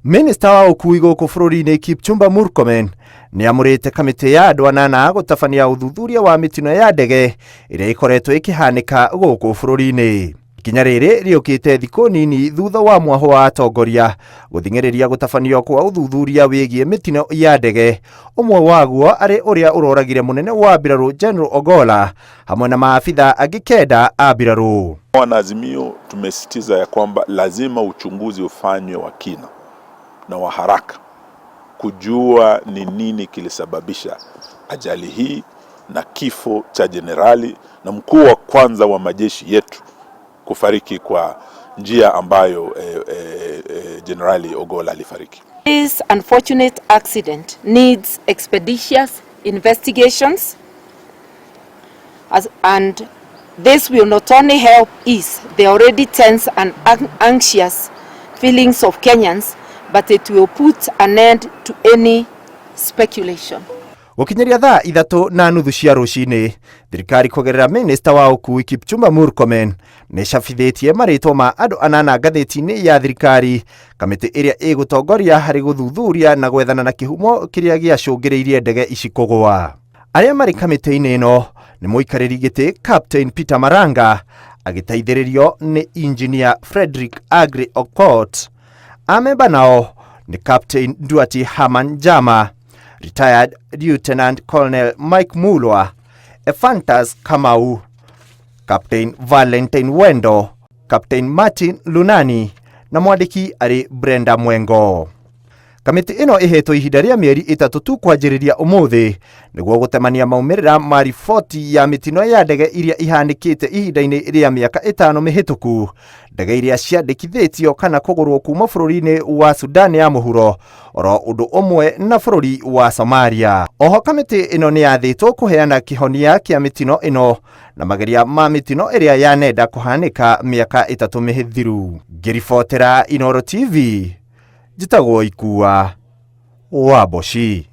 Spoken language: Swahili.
Minister wa ukui gũkũ bũrũri-inĩ Kipchumba Murkomen nĩ amũrĩte kamĩtĩ ya andũ anana gũtabania ũthuthuria wa mĩtino ya ndege ĩrĩa ĩkoretwo ĩkĩhanĩka gũkũ bũrũri-inĩ. Ikinya rĩrĩ rĩũkĩte thikũ nini thutha wa mwaho wa atongoria gũthing'ĩrĩria gũtabanio kwa ũthuthuria wĩgiĩ mĩtino ya ndege, ũmwe waguo arĩ ũrĩa ũroragire mũnene wa mbirarũ General Ogolla hamwe na maafitha angĩ kenda a mbirarũ. Wanaazimio tumesitiza ya kwamba lazima uchunguzi ufanywe wa kina na wa haraka kujua ni nini kilisababisha ajali hii na kifo cha jenerali na mkuu wa kwanza wa majeshi yetu kufariki kwa njia ambayo Generali Ogolla alifariki. This unfortunate accident needs expeditious investigations and this will not only help ease the already tense and anxious feelings of Kenyans, but it will put an end to any speculation. Gũkinyĩria thaa 3:30 cia rũcinĩ, thirikari kũgerera Minister wa ũkui Kipchumba Murkomen nĩcabithĩtie marĩtwa ma andũ anana ngathĩti-inĩ ya thirikari, kamĩtĩ ĩrĩa ĩgũtongoria harĩ gũthuthuria na gwethana na kĩhumo kĩrĩa gĩacũngĩrĩirie ndege ici kũgũa. Arĩa marĩ kamĩtĩ-inĩ ĩno nĩ mũikarĩri gĩtĩ Captain Peter Maranga agĩteithĩrĩrio nĩ Engineer Frederick Agri Okot. Amemba nao ni Captain Nduati Haman Jama, Retired Lieutenant Colonel Mike Mulwa, Ephantus Kamau, Captain Valentine Wendo, Captain Martin Lunani na mwandiki ari Brenda Mwengo. Kamĩtĩ ĩno ĩhetwo ihinda rĩa mĩeri 3 tu kwanjĩrĩria ũmũthĩ nĩguo gũtemania maumĩrĩra ma riboti ya mĩtino ya ndege iria ihanĩkĩte ihinda-inĩ rĩa mĩaka 5 mĩhĩtũku, ndege iria ciandĩkithĩtio kana kũgũrwo kuma bũrũri-inĩ wa Sudan ya mũhuro, oro ũndũ ũmwe na bũrũri wa Somalia. Oho kamĩtĩ ĩno nĩ yathĩtwo kũheana kĩhonia kĩa mĩtino ĩno na mageria ma mĩtino ĩrĩa yanenda kũhanĩka mĩaka 3 mĩhĩthiru. Ngĩribotera Inooro TV, njĩtagwo Ikua wa Boshi.